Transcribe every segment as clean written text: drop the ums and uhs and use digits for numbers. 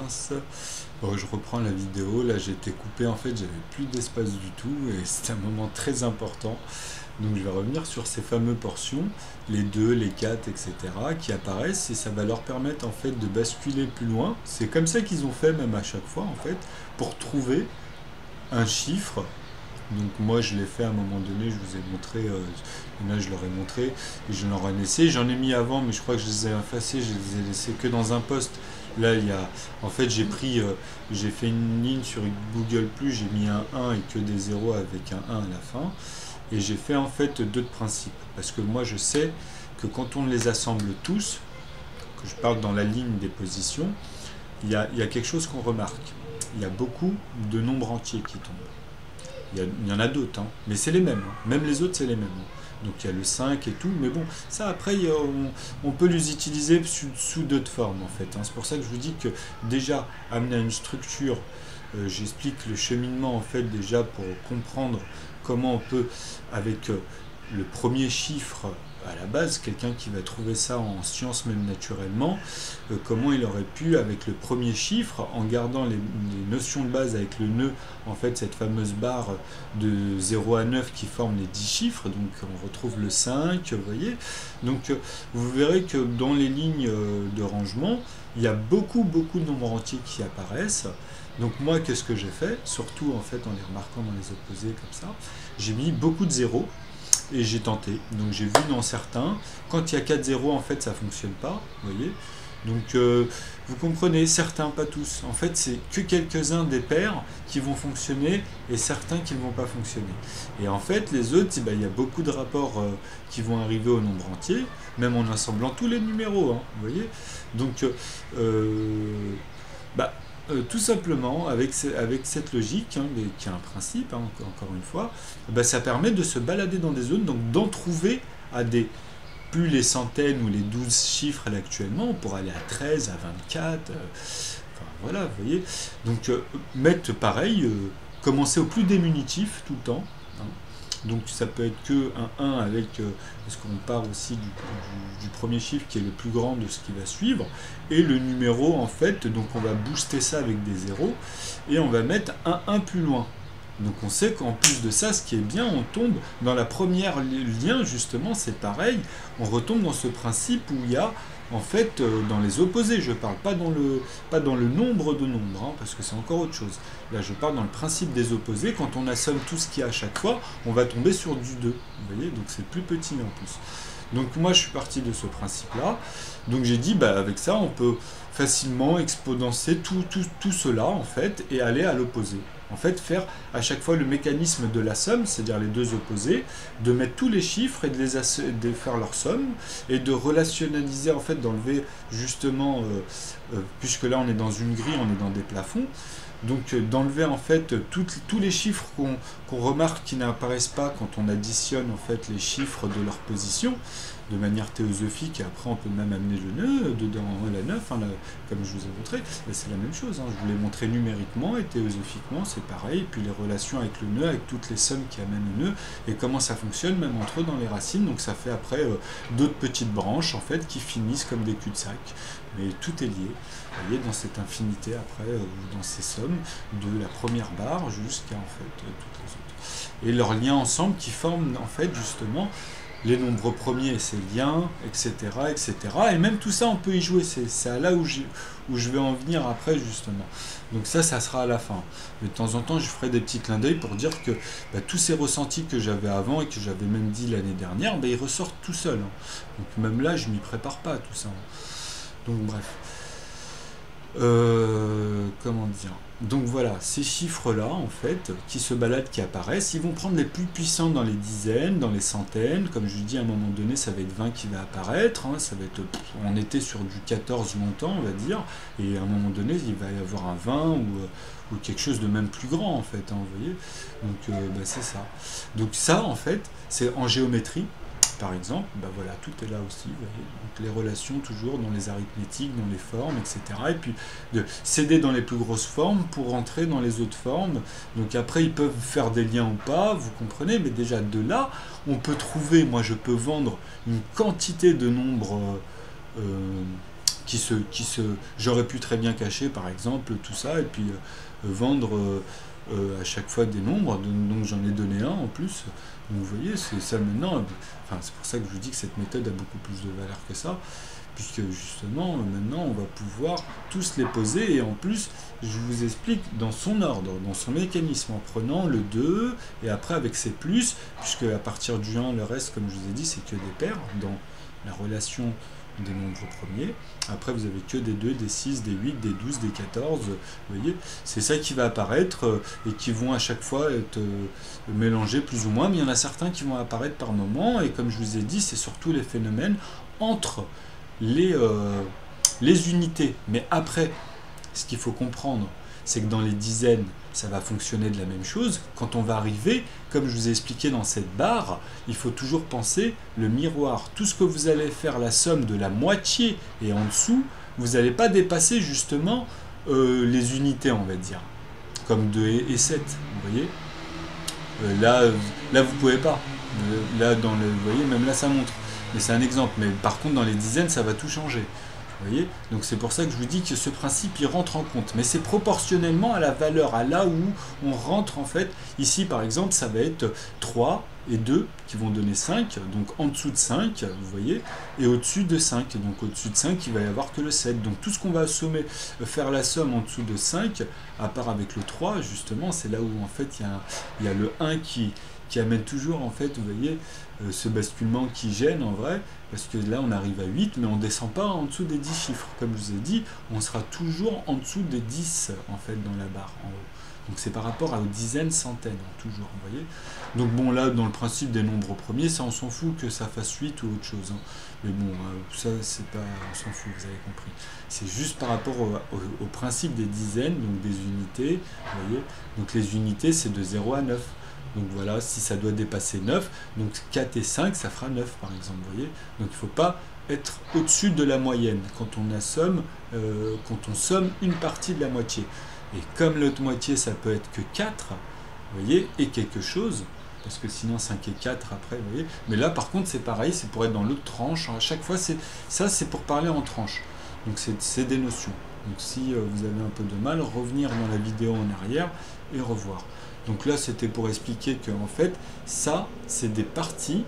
mince. Bon, je reprends la vidéo, là j'ai été coupé, en fait j'avais plus d'espace du tout et c'est un moment très important. Donc je vais revenir sur ces fameuses portions, les 2, les 4, etc. qui apparaissent et ça va leur permettre en fait de basculer plus loin. C'est comme ça qu'ils ont fait même à chaque fois en fait, pour trouver un chiffre. Donc moi je l'ai fait à un moment donné, je vous ai montré, là je leur ai montré, et je leur ai laissé, j'en ai mis avant mais je crois que je les ai effacés, je les ai laissés que dans un post. Là il y a, en fait j'ai pris, j'ai fait une ligne sur Google+, j'ai mis un 1 et que des zéros avec un 1 à la fin, et j'ai fait en fait deux de principes, parce que moi je sais que quand on les assemble tous, que je parle dans la ligne des positions, il y a quelque chose qu'on remarque, il y a beaucoup de nombres entiers qui tombent. Il y en a d'autres, hein, mais c'est les mêmes. Hein. Même les autres, c'est les mêmes. Hein. Donc il y a le 5 et tout, mais bon, ça après, on peut les utiliser sous d'autres formes en fait. Hein. C'est pour ça que je vous dis que déjà, amener à une structure, j'explique le cheminement en fait déjà pour comprendre comment on peut, avec le premier chiffre à la base, quelqu'un qui va trouver ça en sciences même naturellement, comment il aurait pu, avec le premier chiffre, en gardant les notions de base avec le nœud, en fait cette fameuse barre de 0 à 9 qui forme les 10 chiffres, donc on retrouve le 5, vous voyez. Donc vous verrez que dans les lignes de rangement, il y a beaucoup de nombres entiers qui apparaissent. Donc moi, qu'est-ce que j'ai fait? Surtout en fait en les remarquant dans les opposés comme ça, j'ai mis beaucoup de zéros. Et j'ai tenté, donc j'ai vu dans certains, quand il y a 4 zéros en fait ça fonctionne pas, vous voyez, donc vous comprenez, certains, pas tous, en fait c'est que quelques-uns des paires qui vont fonctionner et certains qui ne vont pas fonctionner, et en fait les autres, il y a beaucoup de rapports qui vont arriver au nombre entier, même en assemblant tous les numéros, hein, vous voyez, donc tout simplement, avec cette logique, hein, qui est un principe, hein, encore une fois, ça permet de se balader dans des zones, donc d'en trouver à des, plus les centaines ou les 12 chiffres là, actuellement, on pourra aller à 13, à 24, enfin voilà, vous voyez. Donc mettre pareil, commencer au plus diminutif tout le temps. Hein. Donc ça peut être que un 1 avec, parce qu'on part aussi du premier chiffre qui est le plus grand de ce qui va suivre, et le numéro en fait, donc on va booster ça avec des zéros, et on va mettre un 1 plus loin. Donc on sait qu'en plus de ça, ce qui est bien, on tombe dans la première lien, justement, c'est pareil, on retombe dans ce principe où il y a, en fait, dans les opposés, je parle pas dans le nombre de nombres, hein, parce que c'est encore autre chose. Là, je parle dans le principe des opposés, quand on assomme tout ce qu'il y a à chaque fois, on va tomber sur du 2, vous voyez, donc c'est plus petit en plus. Donc moi, je suis parti de ce principe-là, donc j'ai dit, avec ça, on peut facilement exponentier tout cela, en fait, et aller à l'opposé. En fait, faire à chaque fois le mécanisme de la somme, c'est-à-dire les deux opposés, de mettre tous les chiffres et de faire leur somme, et de relationnaliser, en fait, d'enlever justement, puisque là on est dans une grille, on est dans des plafonds, donc d'enlever en fait tous les chiffres qu'on remarque qui n'apparaissent pas quand on additionne en fait les chiffres de leur position de manière théosophique, et après on peut même amener le nœud dedans la 9, hein, comme je vous ai montré, c'est la même chose, hein, je vous l'ai montré numériquement et théosophiquement c'est pareil, et puis les relations avec le nœud, avec toutes les sommes qui amènent le nœud, et comment ça fonctionne même entre eux dans les racines, donc ça fait après d'autres petites branches en fait qui finissent comme des cul-de-sac, mais tout est lié, vous voyez, dans cette infinité après, dans ces sommes, de la première barre jusqu'à en fait toutes les autres. Et leurs liens ensemble qui forment en fait justement les nombres premiers, ces liens, etc., etc. Et même tout ça, on peut y jouer. C'est là où je vais en venir après, justement. Donc ça sera à la fin. Mais de temps en temps, je ferai des petits clins d'œil pour dire que tous ces ressentis que j'avais avant et que j'avais même dit l'année dernière, ils ressortent tout seuls. Hein. Donc même là, je m'y prépare pas à tout ça. Hein. Donc bref. Comment dire? Donc voilà, ces chiffres-là, en fait, qui se baladent, qui apparaissent, ils vont prendre les plus puissants dans les dizaines, dans les centaines. Comme je dis, à un moment donné, ça va être 20 qui va apparaître. Hein, ça va être, on était sur du 14 longtemps, on va dire. Et à un moment donné, il va y avoir un 20 ou quelque chose de même plus grand, en fait. Hein, vous voyez. Donc c'est ça. Donc ça, en fait, c'est en géométrie. Par exemple, voilà, tout est là aussi, vous voyez. Donc les relations toujours dans les arithmétiques, dans les formes, etc. Et puis de céder dans les plus grosses formes pour rentrer dans les autres formes. Donc après, ils peuvent faire des liens ou pas, vous comprenez, mais déjà de là, on peut trouver, moi je peux vendre une quantité de nombres j'aurais pu très bien cacher par exemple tout ça et puis vendre à chaque fois des nombres, donc j'en ai donné un en plus. Donc vous voyez, c'est ça maintenant. Enfin, c'est pour ça que je vous dis que cette méthode a beaucoup plus de valeur que ça, puisque justement maintenant on va pouvoir tous les poser et en plus je vous explique dans son ordre, dans son mécanisme, en prenant le 2 et après avec ses plus, puisque à partir du 1 le reste comme je vous ai dit c'est que des paires dans la relation des nombres premiers. Après vous avez que des 2, des 6, des 8, des 12, des 14, vous voyez, c'est ça qui va apparaître et qui vont à chaque fois être mélangés plus ou moins, mais il y en a certains qui vont apparaître par moment et comme je vous ai dit c'est surtout les phénomènes entre les unités. Mais après, ce qu'il faut comprendre, c'est que dans les dizaines, ça va fonctionner de la même chose. Quand on va arriver, comme je vous ai expliqué dans cette barre, il faut toujours penser le miroir. Tout ce que vous allez faire la somme de la moitié et en dessous, vous n'allez pas dépasser justement les unités, on va dire. Comme 2 et 7, vous voyez. Là, vous pouvez pas. Là, vous voyez, même là, ça montre. Mais c'est un exemple. Mais par contre, dans les dizaines, ça va tout changer. Vous voyez? Donc c'est pour ça que je vous dis que ce principe, il rentre en compte. Mais c'est proportionnellement à la valeur, à là où on rentre en fait. Ici, par exemple, ça va être 3 et 2 qui vont donner 5. Donc en dessous de 5, vous voyez, et au-dessus de 5. Donc au-dessus de 5, il va y avoir que le 7. Donc tout ce qu'on va assommer, faire la somme en dessous de 5, à part avec le 3, justement, c'est là où en fait il y a le 1 qui amène toujours en fait, vous voyez, ce basculement qui gêne en vrai, parce que là on arrive à 8, mais on ne descend pas en dessous des 10 chiffres. Comme je vous ai dit, on sera toujours en dessous des 10 en fait dans la barre en haut. Donc c'est par rapport aux dizaines, centaines, toujours, vous voyez. Donc bon, là, dans le principe des nombres premiers, ça on s'en fout que ça fasse 8 ou autre chose. Hein. Mais bon, ça, c'est pas, on s'en fout, vous avez compris. C'est juste par rapport au principe des dizaines, donc des unités, vous voyez. Donc les unités, c'est de 0 à 9. Donc voilà, si ça doit dépasser 9, donc 4 et 5, ça fera 9 par exemple, vous voyez. Donc il ne faut pas être au-dessus de la moyenne quand on somme une partie de la moitié. Et comme l'autre moitié, ça peut être que 4, vous voyez, et quelque chose, parce que sinon 5 et 4 après, vous voyez. Mais là par contre c'est pareil, c'est pour être dans l'autre tranche. À chaque fois, c'est pour parler en tranche. Donc c'est des notions. Donc si vous avez un peu de mal, revenir dans la vidéo en arrière et revoir. Donc là, c'était pour expliquer que en fait, ça, c'est des parties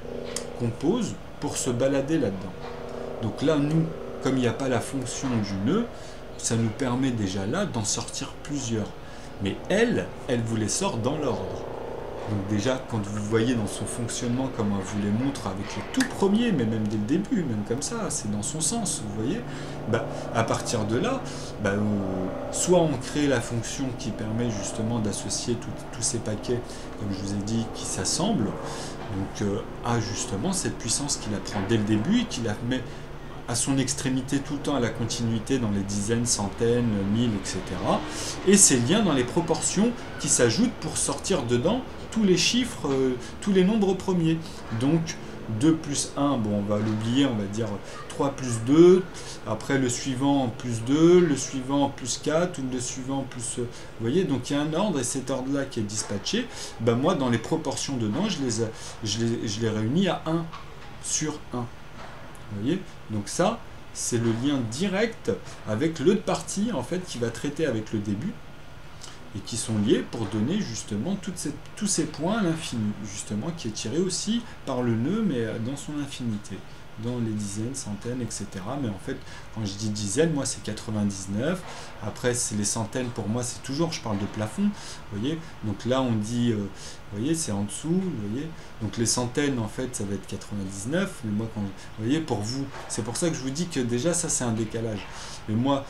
qu'on pose pour se balader là-dedans. Donc là, nous, comme il n'y a pas la fonction du nœud, ça nous permet déjà là d'en sortir plusieurs. Mais elle vous les sort dans l'ordre. Donc déjà, quand vous voyez dans son fonctionnement, comme on vous les montre avec les tout premiers, mais même dès le début, même comme ça, c'est dans son sens, vous voyez, à partir de là, soit on crée la fonction qui permet justement d'associer tous ces paquets, comme je vous ai dit, qui s'assemblent, donc à justement cette puissance qu'il apprend dès le début et qu'il la met à son extrémité tout le temps, à la continuité dans les dizaines, centaines, mille, etc. Et ces liens dans les proportions qui s'ajoutent pour sortir dedans tous les chiffres, tous les nombres premiers. Donc 2 plus 1, bon on va l'oublier, on va dire 3 plus 2, après le suivant plus 2, le suivant plus 4, ou le suivant plus... vous voyez, donc il y a un ordre, et cet ordre-là qui est dispatché, moi dans les proportions dedans, je les réunis à 1 sur 1. Vous voyez, donc ça, c'est le lien direct avec l'autre partie en fait qui va traiter avec le début et qui sont liés pour donner justement tous ces points à l'infini, justement qui est tiré aussi par le nœud mais dans son infinité, dans les dizaines, centaines, etc. Mais en fait, quand je dis dizaines, moi c'est 99. Après, c'est les centaines, pour moi c'est toujours, je parle de plafond, vous voyez. Donc là on dit, vous voyez, c'est en dessous, vous voyez. Donc les centaines, en fait, ça va être 99. Mais moi, vous voyez, pour vous, c'est pour ça que je vous dis que déjà ça c'est un décalage. Mais moi,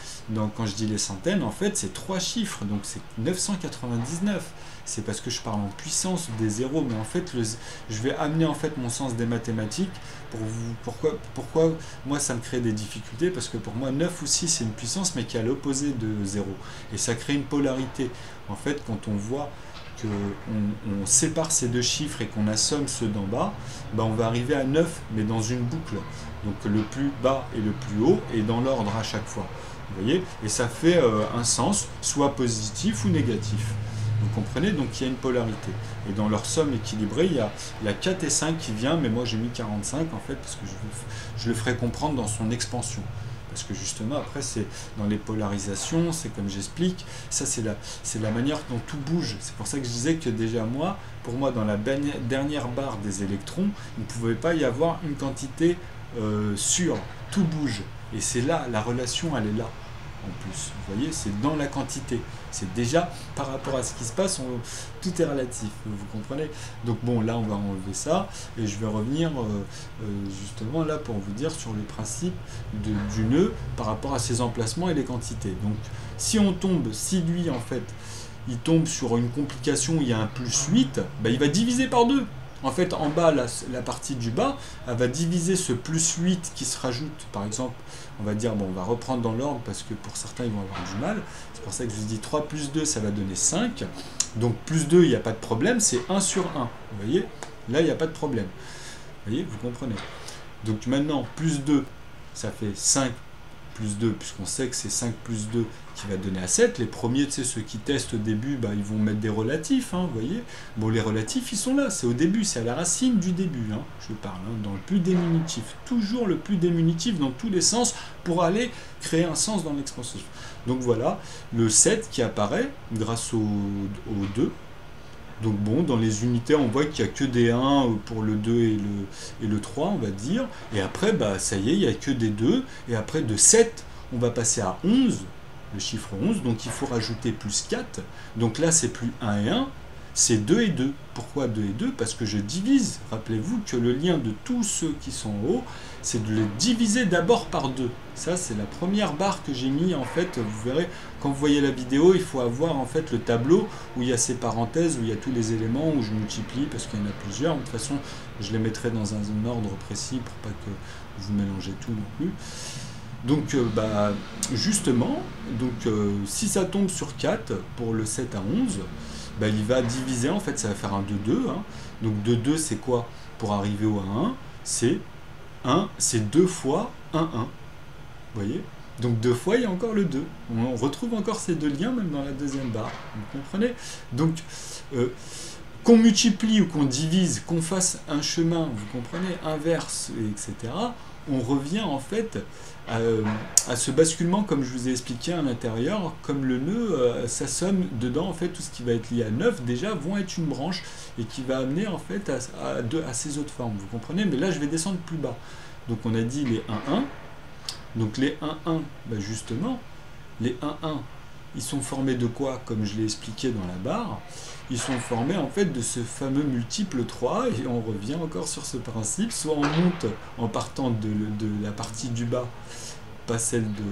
quand je dis les centaines, en fait, c'est 3 chiffres, donc c'est 999. C'est parce que je parle en puissance des zéros, mais en fait, je vais amener en fait mon sens des mathématiques pour vous. Pourquoi moi ça me crée des difficultés? Parce que pour moi, 9 ou 6 c'est une puissance, mais qui est à l'opposé de 0. Et ça crée une polarité. En fait, quand on voit qu'on sépare ces deux chiffres et qu'on assomme ceux d'en bas, on va arriver à 9, mais dans une boucle. Donc le plus bas et le plus haut, et dans l'ordre à chaque fois. Vous voyez? Et ça fait un sens, soit positif ou négatif. Vous comprenez? Donc il y a une polarité. Et dans leur somme équilibrée, il y a 4 et 5 qui vient, mais moi j'ai mis 45 en fait, parce que je le ferai comprendre dans son expansion. parce que justement après c'est dans les polarisations, c'est comme j'explique, ça c'est la manière dont tout bouge. C'est pour ça que je disais que déjà pour moi dans la dernière barre des électrons, il ne pouvait pas y avoir une quantité sûre, tout bouge. Et c'est là, la relation elle est là. En plus, vous voyez, c'est dans la quantité. C'est déjà par rapport à ce qui se passe, tout est relatif, vous comprenez. Donc bon, là on va enlever ça et je vais revenir justement là pour vous dire sur le principe du nœud par rapport à ses emplacements et les quantités. Donc si lui en fait, il tombe sur une complication où il y a un plus 8, ben, il va diviser par 2. En fait, en bas, la partie du bas, elle va diviser ce plus 8 qui se rajoute, par exemple, on va dire, bon, on va reprendre dans l'ordre parce que pour certains, ils vont avoir du mal. C'est pour ça que je vous dis 3 plus 2, ça va donner 5. Donc, plus 2, il n'y a pas de problème, c'est 1 sur 1. Vous voyez? Là, il n'y a pas de problème. Vous voyez? Vous comprenez? Donc, maintenant, plus 2, ça fait 5 plus 2, puisqu'on sait que c'est 5 plus 2 qui va donner à 7. Les premiers, tu sais, ceux qui testent au début, bah, ils vont mettre des relatifs, hein, vous voyez. Bon, les relatifs, ils sont là, c'est au début, c'est à la racine du début, hein, je parle, hein, dans le plus diminutif. Toujours le plus diminutif dans tous les sens pour aller créer un sens dans l'expansif. Donc voilà, le 7 qui apparaît grâce au 2. Donc bon, dans les unités, on voit qu'il n'y a que des 1 pour le 2 et le 3, on va dire. Et après, bah, ça y est, il n'y a que des 2. Et après, de 7, on va passer à 11, le chiffre 11. Donc il faut rajouter plus 4. Donc là, c'est plus 1 et 1, c'est 2 et 2. Pourquoi 2 et 2? Parce que je divise. Rappelez-vous que le lien de tous ceux qui sont en haut, c'est de les diviser d'abord par 2. Ça, c'est la première barre que j'ai mis, en fait, vous verrez, quand vous voyez la vidéo, il faut avoir, en fait, le tableau où il y a ces parenthèses, où il y a tous les éléments, où je multiplie, parce qu'il y en a plusieurs. De toute façon, je les mettrai dans un ordre précis pour pas que vous mélangez tout non plus. Donc, bah, justement, si ça tombe sur 4, pour le 7 à 11, bah, il va diviser, en fait, ça va faire un 2-2. Hein. Donc, 2-2, c'est quoi pour arriver au 1-1? C'est 2 fois 1-1. Vous voyez? Donc 2 fois, il y a encore le 2. On retrouve encore ces deux liens, même dans la deuxième barre. Vous comprenez? Donc, qu'on multiplie ou qu'on divise, qu'on fasse un chemin, vous comprenez, inverse, etc., on revient en fait à ce basculement, comme je vous ai expliqué à l'intérieur, comme le nœud, ça somme dedans, en fait, tout ce qui va être lié à 9, déjà, vont être une branche, et qui va amener, en fait, à ces autres formes, vous comprenez? Mais là, je vais descendre plus bas. Donc, on a dit les 1-1. Donc, les 1-1, bah justement, les 1-1, ils sont formés de quoi? Comme je l'ai expliqué dans la barre, ils sont formés en fait de ce fameux multiple 3, et on revient encore sur ce principe, soit on monte en partant de la partie du bas, pas celle de,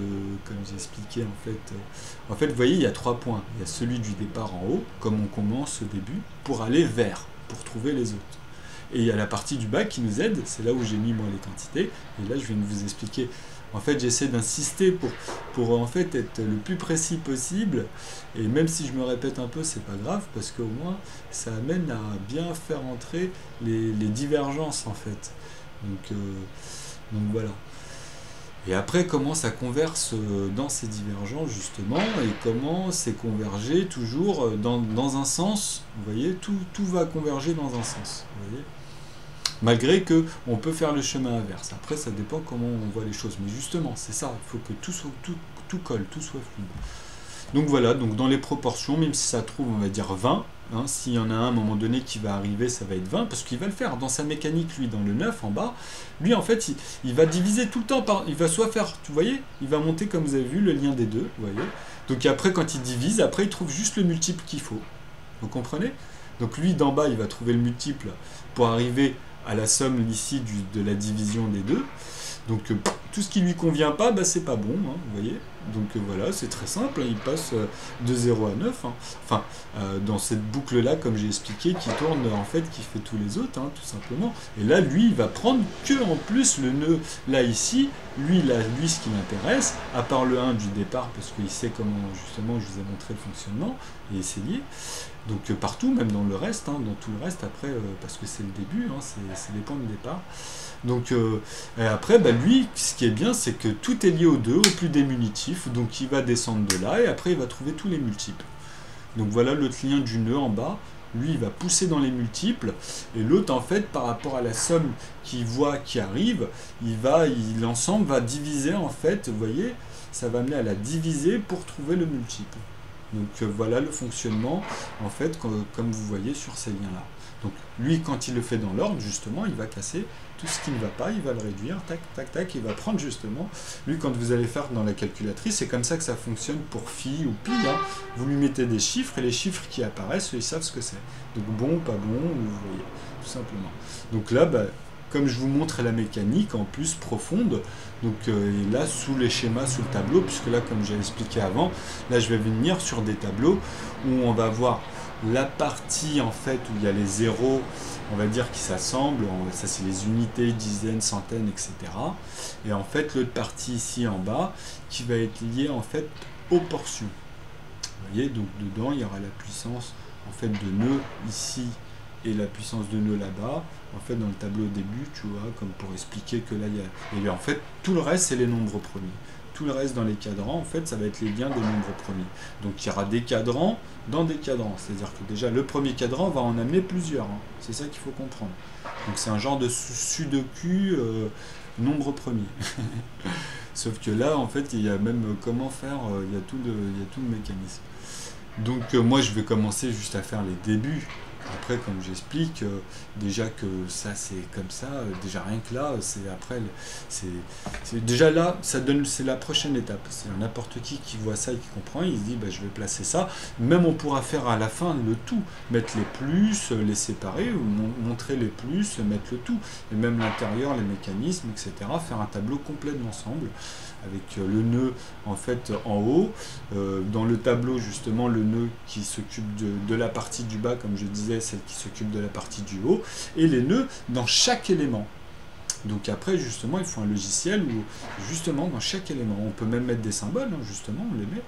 comme j'ai expliqué en fait, vous voyez, il y a 3 points, il y a celui du départ en haut, comme on commence au début, pour aller vers, pour trouver les autres. Et il y a la partie du bas qui nous aide, c'est là où j'ai mis moi les quantités, et là je viens de vous expliquer. En fait, j'essaie d'insister pour en fait être le plus précis possible. Et même si je me répète un peu, c'est pas grave, parce qu'au moins, ça amène à bien faire entrer les divergences, en fait. Donc voilà. Et après, comment ça converse dans ces divergences, justement, et comment c'est convergé toujours dans un sens. Vous voyez, tout va converger dans un sens. Vous voyez, malgré qu'on peut faire le chemin inverse. Après, ça dépend comment on voit les choses. Mais justement, c'est ça, il faut que tout colle, tout soit fluide. Donc voilà, donc dans les proportions, même si ça trouve, on va dire 20, hein, s'il y en a un à un moment donné qui va arriver, ça va être 20, parce qu'il va le faire. Dans sa mécanique, lui, dans le 9, en bas, lui, en fait, il va diviser tout le temps par... Il va soit faire, vous voyez, il va monter, comme vous avez vu, le lien des deux, vous voyez. Donc après, quand il divise, après, il trouve juste le multiple qu'il faut. Vous comprenez? Donc lui, d'en bas, il va trouver le multiple pour arriver à la somme ici de la division des deux. Donc tout ce qui lui convient pas, bah, c'est pas bon, hein, vous voyez. Donc voilà, c'est très simple, hein, il passe de 0 à 9. Hein. Enfin, dans cette boucle-là, comme j'ai expliqué, qui tourne, en fait, qui fait tous les autres, hein, tout simplement. Et là, lui, il va prendre que en plus le nœud, là, ici, lui, ce qui m'intéresse, à part le 1 du départ, parce qu'il sait comment, justement, je vous ai montré le fonctionnement, et c'est lié. Donc partout, même dans le reste, hein, dans tout le reste, après, parce que c'est le début, hein, c'est les points de départ. Donc après, bah, lui, ce qui est bien, c'est que tout est lié aux deux, au plus diminutif, donc il va descendre de là, et après il va trouver tous les multiples. Donc voilà l'autre lien du nœud en bas, lui il va pousser dans les multiples, et l'autre en fait par rapport à la somme qu'il voit qui arrive, l'ensemble va diviser en fait, vous voyez, ça va amener à la diviser pour trouver le multiple. Donc voilà le fonctionnement en fait comme vous voyez sur ces liens là. Donc lui quand il le fait dans l'ordre justement il va casser tout ce qui ne va pas, il va le réduire, tac tac tac, il va prendre justement, lui quand vous allez faire dans la calculatrice, c'est comme ça que ça fonctionne pour phi ou pi, hein. Vous lui mettez des chiffres et les chiffres qui apparaissent, ils savent ce que c'est. Donc bon, pas bon, vous voyez, tout simplement. Donc là, comme je vous montre la mécanique en plus profonde, donc et là sous les schémas, sous le tableau, puisque là comme j'ai expliqué avant, là je vais venir sur des tableaux où on va voir la partie en fait où il y a les zéros, on va dire qui s'assemblent, ça c'est les unités, dizaines, centaines, etc. Et en fait l'autre partie ici en bas qui va être liée en fait aux portions. Vous voyez, donc dedans il y aura la puissance en fait de nœuds ici et la puissance de nœuds là-bas. En fait dans le tableau au début, tu vois, comme pour expliquer que là il y a... Et bien en fait tout le reste c'est les nombres premiers. Tout le reste dans les cadrans, en fait, ça va être les liens des nombres premiers. Donc il y aura des cadrans dans des cadrans. C'est-à-dire que déjà, le premier cadran va en amener plusieurs. Hein. C'est ça qu'il faut comprendre. Donc c'est un genre de sudoku nombre premier. Sauf que là, en fait, il y a même comment faire, il y a tout le mécanisme. Donc moi, je vais commencer juste à faire les débuts. Après, comme j'explique, déjà que ça c'est comme ça, déjà rien que là, c'est après, c'est déjà là, ça donne, c'est la prochaine étape. C'est n'importe qui voit ça et qui comprend, il se dit, je vais placer ça. Même on pourra faire à la fin le tout, mettre les plus, les séparer, montrer les plus, mettre le tout, et même l'intérieur, les mécanismes, etc. Faire un tableau complet de l'ensemble avec le nœud en fait en haut, dans le tableau justement le nœud qui s'occupe de la partie du bas comme je disais, celle qui s'occupe de la partie du haut, et les nœuds dans chaque élément. Donc après justement il faut un logiciel où justement dans chaque élément, on peut même mettre des symboles, hein, justement on les met,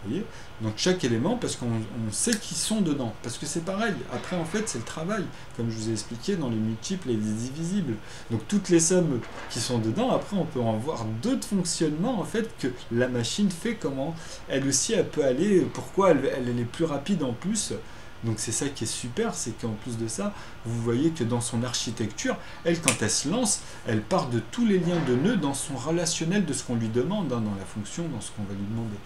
vous voyez, donc chaque élément parce qu'on sait qu'ils sont dedans, parce que c'est pareil, après en fait c'est le travail, comme je vous ai expliqué dans les multiples et les divisibles, donc toutes les sommes qui sont dedans, après on peut en voir d'autres fonctionnements en fait que la machine fait, comment elle aussi elle peut aller, pourquoi elle est plus rapide en plus. Donc c'est ça qui est super, c'est qu'en plus de ça, vous voyez que dans son architecture, elle quand elle se lance, elle part de tous les liens de nœuds dans son relationnel de ce qu'on lui demande, hein, dans la fonction, dans ce qu'on va lui demander.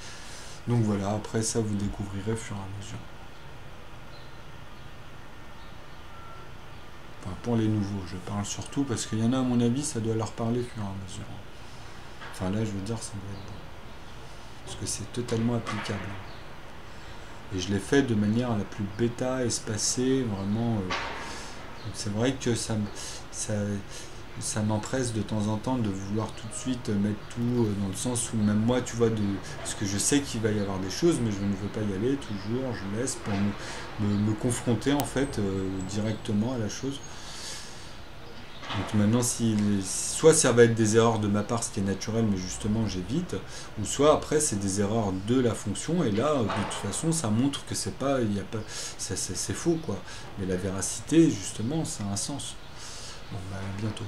Donc voilà, après ça vous découvrirez au fur et à mesure. Enfin, pour les nouveaux, je parle surtout parce qu'il y en a à mon avis, ça doit leur parler au fur et à mesure. Enfin là je veux dire, ça doit être bon. Parce que c'est totalement applicable. Et je l'ai fait de manière la plus bêta, espacée, vraiment. C'est vrai que ça m'empresse de temps en temps de vouloir tout de suite mettre tout dans le sens où même moi, tu vois, parce que je sais qu'il va y avoir des choses, mais je ne veux pas y aller toujours, je laisse pour me confronter en fait directement à la chose. Donc maintenant, soit ça va être des erreurs de ma part, ce qui est naturel, mais justement j'évite, ou soit après c'est des erreurs de la fonction, et là de toute façon ça montre que c'est pas, il y a pas, c'est faux quoi. Mais la véracité justement, ça a un sens. Bon, à bientôt.